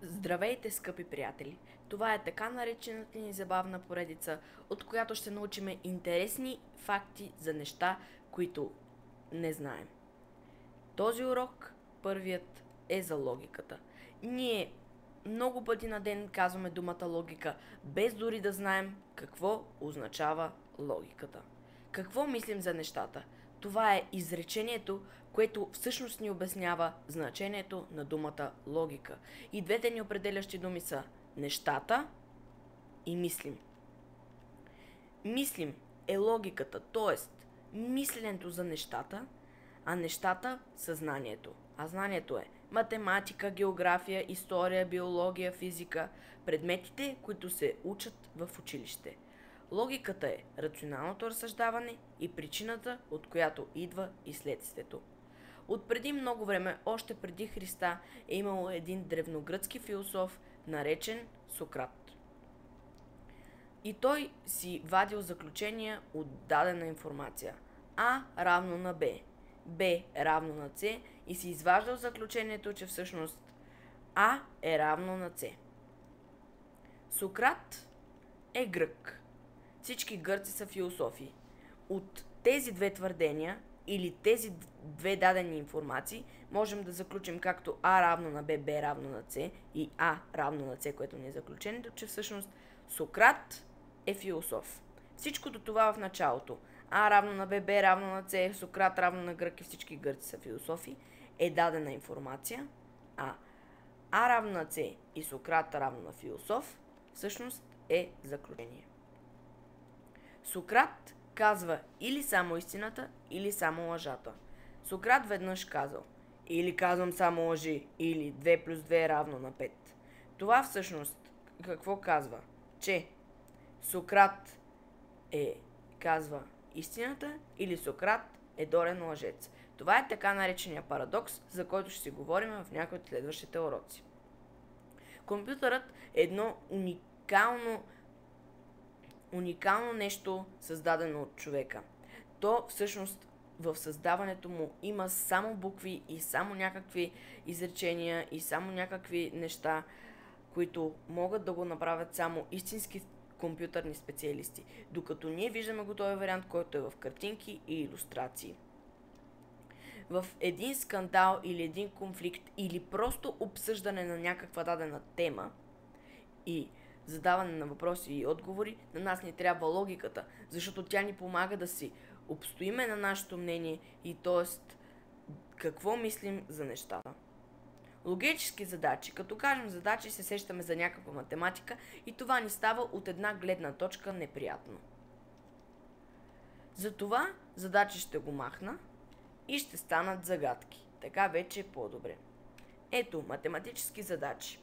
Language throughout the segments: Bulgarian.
Здравейте, скъпи приятели! Това е така наречената ни забавна поредица, от която ще научим интересни факти за неща, които не знаем. Този урок, първият, е за логиката. Ние много пъти на ден казваме думата логика, без дори да знаем какво означава логиката. Какво мислим за нещата? Това е изречението, което всъщност ни обяснява значението на думата логика. И двете ни определящи думи са нещата и мислим. Мислим е логиката, т.е. мисленето за нещата, а нещата – съзнанието. А знанието е математика, география, история, биология, физика, предметите, които се учат в училище. Логиката е рационалното разсъждаване и причината, от която идва и следствието. От преди много време, още преди Христа, е имало един древногръцки философ, наречен Сократ. И той си вадил заключения от дадена информация. А равно на Б, Б равно на С и си изваждал заключението, че всъщност А е равно на С. Сократ е грък. Всички гърци са философи. От тези две твърдения или тези две дадени информации можем да заключим както А равно на Б, Б равно на С и А равно на С, което ни е заключението, че всъщност Сократ е философ. Всичкото това в началото. А равно на Б, Б равно на С, Сократ равно на грък и всички гърци са философи е дадена информация, А равно на С и Сократ равно на философ всъщност е заключение. Сократ казва или само истината, или само лъжата. Сократ веднъж казал: или казвам само лъжи, или 2 плюс 2 е равно на 5. Това всъщност какво казва? Че Сократ казва истината или Сократ е долен лъжец. Това е така наречения парадокс, за който ще си говорим в някои от следващите уроци. Компютърът е едно уникално нещо, създадено от човека. То всъщност в създаването му има само букви и само някакви изречения и само някакви неща, които могат да го направят само истински компютърни специалисти, докато ние виждаме готовия вариант, който е в картинки и илюстрации. В един скандал или един конфликт или просто обсъждане на някаква дадена тема и задаване на въпроси и отговори, на нас ни трябва логиката, защото тя ни помага да си обстоиме на нашето мнение и т.е. какво мислим за нещата. Логически задачи. Като кажем задачи, се сещаме за някаква математика и това ни става от една гледна точка неприятно. Затова задачи ще го махна и ще станат загадки. Така вече е по-добре. Ето, математически задачи.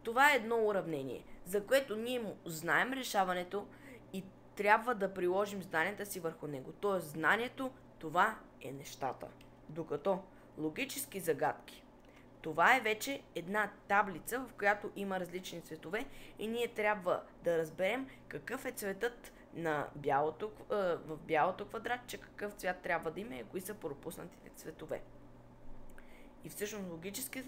Това е едно уравнение, за което ние му знаем решаването и трябва да приложим знанията си върху него. Тоест знанието, това е нещата. Докато логически загадки. Това е вече една таблица, в която има различни цветове и ние трябва да разберем какъв е цветът на в бялото квадратче, какъв цвят трябва да има и кои са пропуснатите цветове. И всъщност логическите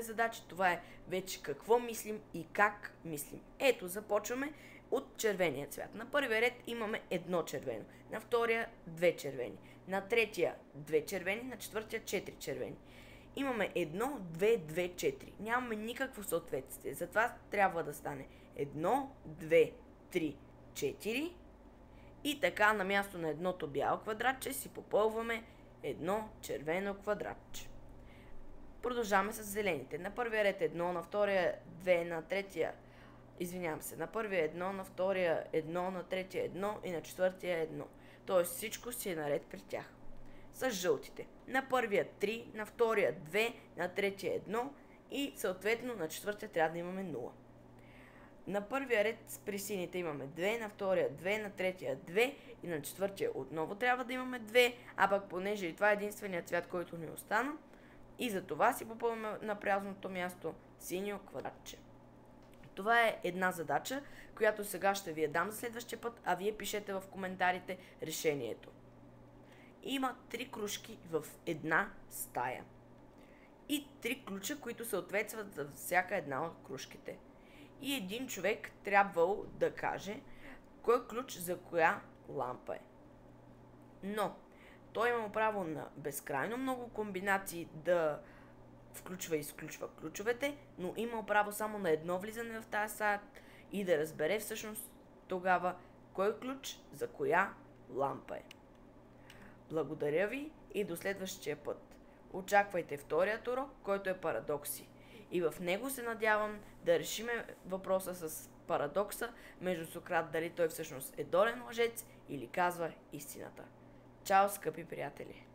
задачи, това е вече какво мислим и как мислим. Ето, започваме от червения цвят. На първия ред имаме едно червено, на втория 2 червени, на третия 2 червени, на четвъртия 4 червени. Имаме 1, 2, 2, 4. Нямаме никакво съответствие. Затова трябва да стане 1, 2, 3, 4. И така на място на едното бяло квадратче си попълваме едно червено квадратче. Продължаваме с зелените. На първия ред 1, на втория 2, на третия... на първия 1, на втория 1, на третия 1 и на четвъртия 1. Тоест всичко си е наред при тях. С жълтите. На първия 3, на втория 2, на третия 1 и съответно на четвъртия трябва да имаме 0. На първия ред при сините имаме 2, на втория 2, на третия 2 и на четвъртия отново трябва да имаме 2, а пък понеже и това е единственият цвят, който ни остана, и за това си попълваме на празното място синьо квадратче. Това е една задача, която сега ще ви я дам за следващия път, а вие пишете в коментарите решението. Има 3 кружки в една стая. и 3 ключа, които съответстват за всяка една от кружките. И един човек трябвало да каже кой ключ за коя лампа е. Но той има право на безкрайно много комбинации да включва и изключва ключовете, но има право само на едно влизане в тази стая и да разбере всъщност тогава кой ключ за коя лампа е. Благодаря ви и до следващия път. Очаквайте вторият урок, който е парадокси. И в него се надявам да решиме въпроса с парадокса между Сократ, дали той всъщност е долен лъжец или казва истината. Чао, скъпи приятели!